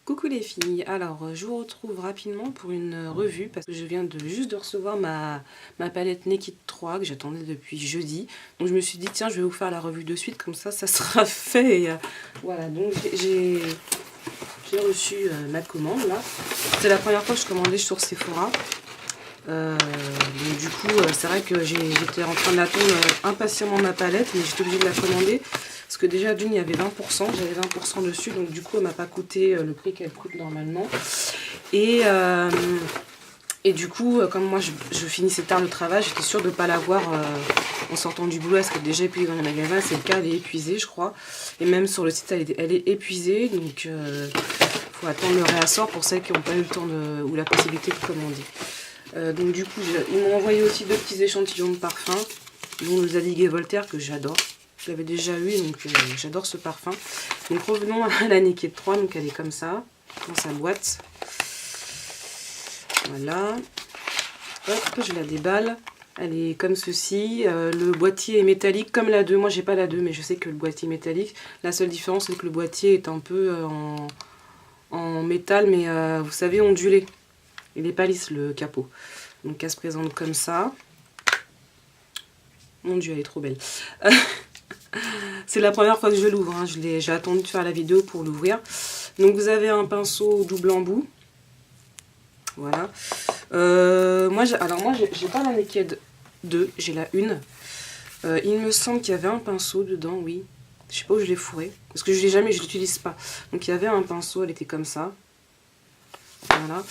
Coucou les filles, alors je vous retrouve rapidement pour une revue parce que je viens juste de recevoir ma palette Naked 3 que j'attendais depuis jeudi. Donc je me suis dit tiens je vais vous faire la revue de suite comme ça sera fait. Et, voilà, donc j'ai reçu ma commande là. C'est la première fois que je commandais sur Sephora. Donc du coup c'est vrai que j'étais en train d'attendre impatiemment ma palette mais j'étais obligée de la commander. Parce que déjà d'une il y avait 20%, j'avais 20% dessus, donc du coup elle m'a pas coûté le prix qu'elle coûte normalement. Et du coup, comme moi je finissais tard le travail, j'étais sûre de ne pas l'avoir en sortant du boulot, parce qu'elle est déjà épuisée dans les magasins, c'est le cas, elle est épuisée je crois. Et même sur le site elle est épuisée, donc il faut attendre le réassort pour celles qui n'ont pas eu le temps ou la possibilité de commander. Donc du coup, ils m'ont envoyé aussi 2 petits échantillons de parfum, dont le Zadig et Voltaire que j'adore. Je l'avais déjà eu, donc j'adore ce parfum. Donc revenons à la Naked 3, donc elle est comme ça, dans sa boîte. Voilà. Hop, je la déballe. Elle est comme ceci. Le boîtier est métallique comme la 2. Moi j'ai pas la 2, mais je sais que le boîtier est métallique. La seule différence c'est que le boîtier est un peu en métal, mais vous savez, ondulé. Il n'est pas lisse le capot. Donc elle se présente comme ça. Mon dieu, elle est trop belle. C'est la première fois que je l'ouvre, hein. J'ai attendu de faire la vidéo pour l'ouvrir. Donc vous avez un pinceau double embout. Voilà. Moi j'ai pas la Naked 2, j'ai la 1. Il me semble qu'il y avait un pinceau dedans, oui. Je sais pas où je l'ai fourré. Parce que je l'utilise pas. Donc il y avait un pinceau, elle était comme ça. Voilà.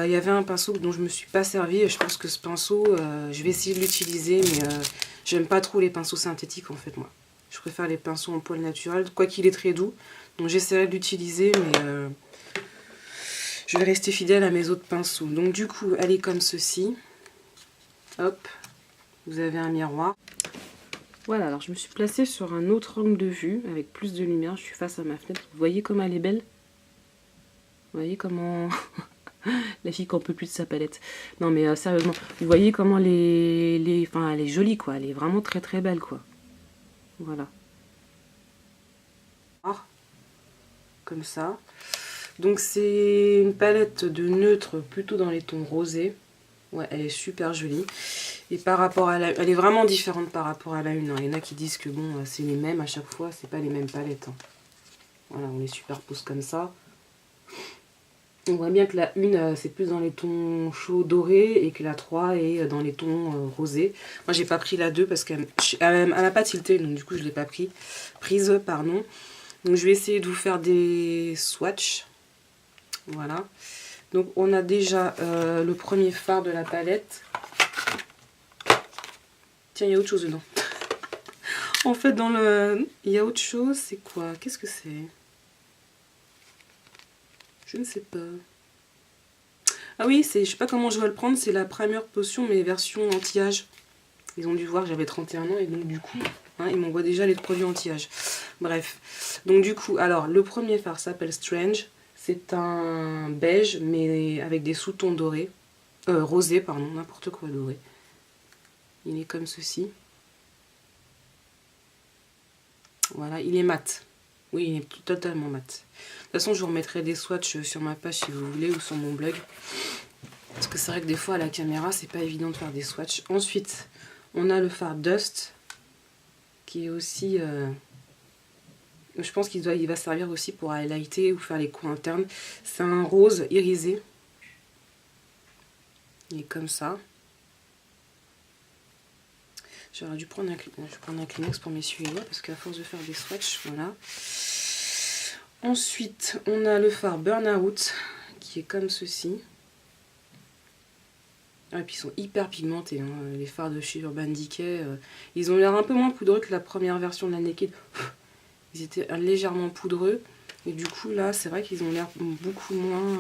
Il y avait un pinceau dont je me suis pas servi. Je pense que ce pinceau, je vais essayer de l'utiliser, mais j'aime pas trop les pinceaux synthétiques en fait moi. Je préfère les pinceaux en poil naturel, quoi qu'il est très doux. Donc j'essaierai de l'utiliser, mais je vais rester fidèle à mes autres pinceaux. Donc du coup, elle est comme ceci. Hop, vous avez un miroir. Voilà, alors je me suis placée sur un autre angle de vue, avec plus de lumière. Je suis face à ma fenêtre. Vous voyez comme elle est belle? Vous voyez comment... La fille qu'on peut plus de sa palette. Non mais sérieusement, vous voyez comment enfin, elle est jolie quoi. Elle est vraiment très très belle quoi. Voilà. Comme ça. Donc c'est une palette de neutre plutôt dans les tons rosés. Ouais, elle est super jolie. Et par rapport à elle est vraiment différente par rapport à la 1. Hein. Il y en a qui disent que bon, c'est les mêmes à chaque fois. C'est pas les mêmes palettes. Hein. Voilà, on les superpose comme ça. On voit bien que la 1 c'est plus dans les tons chauds dorés et que la 3 est dans les tons rosés. Moi j'ai pas pris la 2 parce qu'elle m'a pas tilté, donc du coup je l'ai pas prise. Pardon. Donc je vais essayer de vous faire des swatchs. Voilà. Donc on a déjà le premier fard de la palette. Tiens, il y a autre chose dedans. En fait il y a autre chose, c'est quoi? Qu'est-ce que c'est? Je ne sais pas. Ah oui, je sais pas comment je vais le prendre, c'est la Primer Potion, mais version anti-âge. Ils ont dû voir que j'avais 31 ans et donc du coup, hein, ils m'envoient déjà les produits anti-âge. Bref, donc du coup, alors le premier fard s'appelle Strange. C'est un beige, mais avec des sous-tons dorés. Rosés, pardon, n'importe quoi doré. Il est comme ceci. Voilà, il est mat. Oui, il est totalement mat. De toute façon, je vous remettrai des swatchs sur ma page si vous voulez ou sur mon blog. Parce que c'est vrai que des fois à la caméra, c'est pas évident de faire des swatchs. Ensuite, on a le fard Dust qui est aussi... je pense il va servir aussi pour highlighter ou faire les coins internes. C'est un rose irisé. Il est comme ça. J'aurais dû prendre un Kleenex pour m'essuyer les doigts parce qu'à force de faire des swatchs, voilà. Ensuite, on a le fard Burnout qui est comme ceci. Ah, et puis ils sont hyper pigmentés, hein. Les fards de chez Urban Decay. Ils ont l'air un peu moins poudreux que la première version de la Naked. Ils étaient légèrement poudreux. Et du coup, là, c'est vrai qu'ils ont l'air beaucoup moins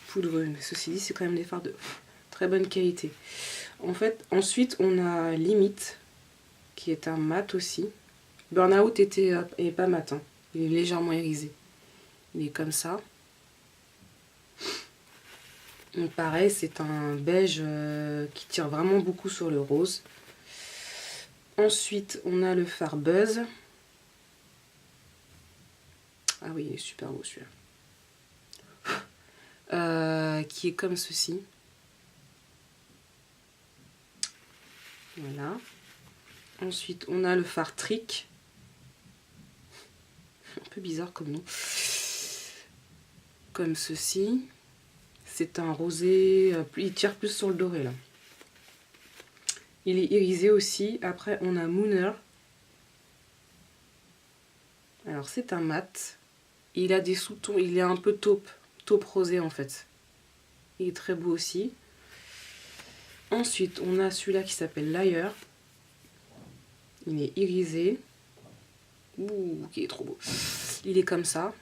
poudreux. Mais ceci dit, c'est quand même des fards de très bonne qualité. En fait, ensuite, on a Limite, qui est un mat aussi. Burnout est pas mat, hein. Il est légèrement irisé. Il est comme ça. Donc pareil, c'est un beige qui tire vraiment beaucoup sur le rose. Ensuite, on a le fard Buzz. Ah oui, il est super beau celui-là. Qui est comme ceci. Voilà. Ensuite, on a le fard Trick. Un peu bizarre comme nom. Comme ceci. C'est un rosé, il tire plus sur le doré là. Il est irisé aussi. Après, on a Mooner. Alors, c'est un mat. Il a des sous-tons, il est un peu taupe rosé en fait. Il est très beau aussi. Ensuite, on a celui-là qui s'appelle Liar. Il est irisé. Ouh, qui est trop beau. Il est comme ça.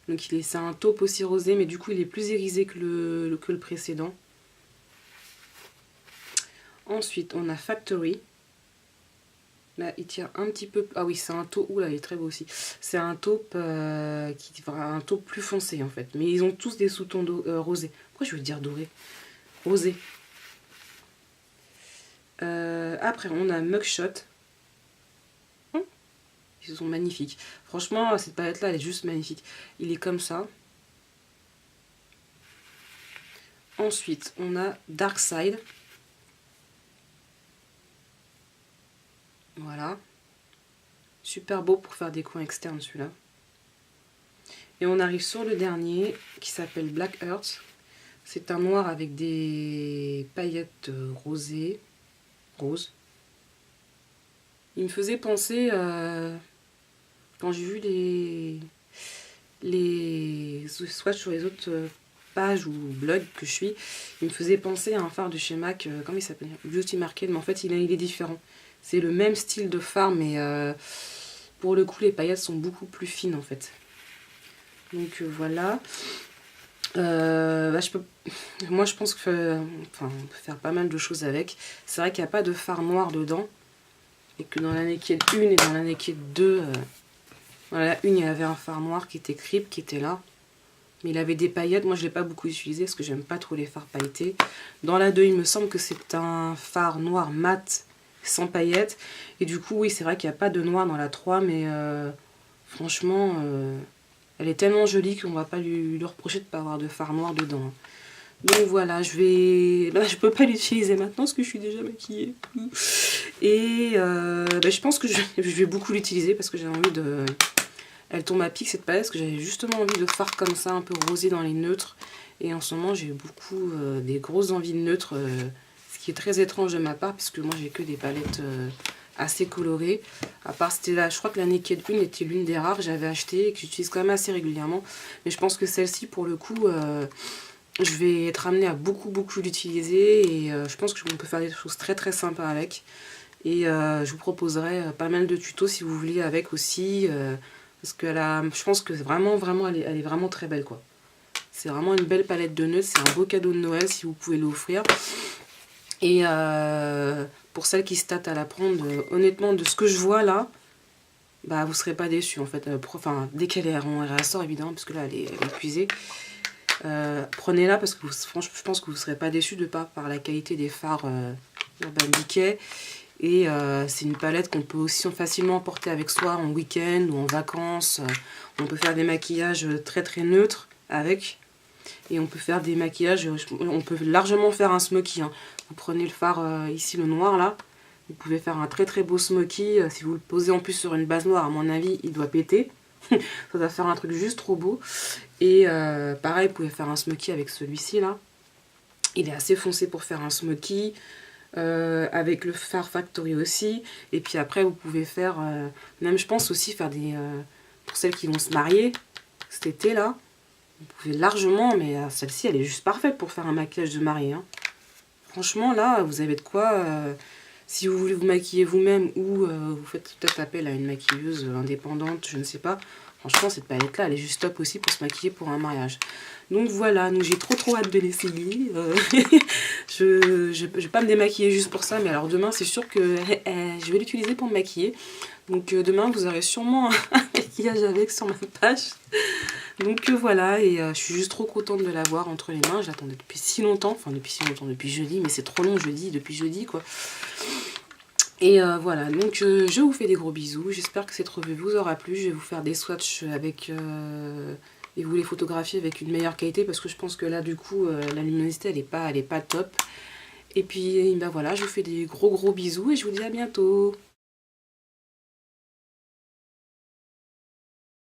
Donc c'est un taupe aussi rosé, mais du coup il est plus irisé que le précédent. Ensuite, on a Factory. Là, il tire un petit peu... Ah oui, c'est un taupe... Oula, il est très beau aussi. C'est un taupe un taupe plus foncé, en fait. Mais ils ont tous des sous-tons rosés. Pourquoi je veux dire doré? Rosé. Après, on a Mugshot. Ils sont magnifiques. Franchement, cette palette-là, elle est juste magnifique. Il est comme ça. Ensuite, on a Dark Side. Voilà. Super beau pour faire des coins externes, celui-là. Et on arrive sur le dernier, qui s'appelle Black Earth. C'est un noir avec des paillettes rosées. Rose. Il me faisait penser... quand j'ai vu les swatchs sur les autres pages ou blogs que je suis, il me faisait penser à un fard de chez MAC, comment il s'appelle? Beauty Market, mais en fait il est différent. C'est le même style de fard, mais pour le coup les paillettes sont beaucoup plus fines en fait. Donc voilà. Moi je pense que on peut faire pas mal de choses avec. C'est vrai qu'il n'y a pas de fard noir dedans, et que dans la Naked 1 et dans la Naked 2... Voilà, une, il y avait un fard noir qui était Creep, qui était là. Mais il avait des paillettes. Moi, je ne l'ai pas beaucoup utilisé parce que j'aime pas trop les fards pailletés. Dans la 2, il me semble que c'est un fard noir mat sans paillettes. Et du coup, oui, c'est vrai qu'il n'y a pas de noir dans la 3. Mais franchement, elle est tellement jolie qu'on ne va pas lui reprocher de ne pas avoir de fard noir dedans. Donc voilà, je peux pas l'utiliser maintenant parce que je suis déjà maquillée. Et je pense que je vais beaucoup l'utiliser parce que j'ai envie de... Elle tombe à pic cette palette parce que j'avais justement envie de fard comme ça, un peu rosé dans les neutres. Et en ce moment j'ai beaucoup des grosses envies de neutres, ce qui est très étrange de ma part puisque moi j'ai que des palettes assez colorées. À part c'était là, je crois que la Naked 1 était l'une des rares que j'avais acheté et que j'utilise quand même assez régulièrement. Mais je pense que celle-ci pour le coup, je vais être amenée à beaucoup l'utiliser et je pense qu'on peut faire des choses très très sympas avec. Et je vous proposerai pas mal de tutos si vous voulez avec aussi. Parce que je pense que vraiment elle est vraiment très belle quoi. C'est vraiment une belle palette de neutres, c'est un beau cadeau de Noël si vous pouvez l'offrir. Et pour celles qui se tâtent à la prendre, honnêtement de ce que je vois là, bah vous serez pas déçus en fait. Enfin dès qu'elle ressort évidemment parce que là elle est épuisée. Prenez-la parce que franchement je pense que vous serez pas déçus de par la qualité des fards Urban Decay. Et c'est une palette qu'on peut aussi facilement porter avec soi en week-end ou en vacances. On peut faire des maquillages très très neutres avec. Et on peut faire des maquillages, on peut largement faire un smoky. Hein. Vous prenez le fard ici, le noir là. Vous pouvez faire un très très beau smoky. Si vous le posez en plus sur une base noire, à mon avis, il doit péter. Ça va faire un truc juste trop beau. Et pareil, vous pouvez faire un smoky avec celui-ci là. Il est assez foncé pour faire un smoky. Avec le fard Factory aussi. Et puis après, vous pouvez faire... même je pense aussi faire des... pour celles qui vont se marier cet été là. Vous pouvez largement, mais celle-ci, elle est juste parfaite pour faire un maquillage de mariée. Hein. Franchement, là, vous avez de quoi... si vous voulez vous maquiller vous-même ou vous faites peut-être appel à une maquilleuse indépendante, je ne sais pas. Franchement, cette palette-là, elle est juste top aussi pour se maquiller pour un mariage. Donc voilà, j'ai trop hâte de l'essayer. Je vais pas me démaquiller juste pour ça, mais alors demain, c'est sûr que je vais l'utiliser pour me maquiller. Donc demain, vous aurez sûrement un maquillage avec sur ma page. Donc voilà, et je suis juste trop contente de l'avoir entre les mains. Je l'attendais depuis si longtemps, enfin depuis si longtemps, depuis jeudi, mais c'est trop long jeudi, depuis jeudi quoi. Et voilà, donc je vous fais des gros bisous. J'espère que cette revue vous aura plu. Je vais vous faire des swatchs avec... et vous les photographier avec une meilleure qualité parce que je pense que là du coup la luminosité elle est pas top. Et puis ben voilà, je vous fais des gros bisous et je vous dis à bientôt.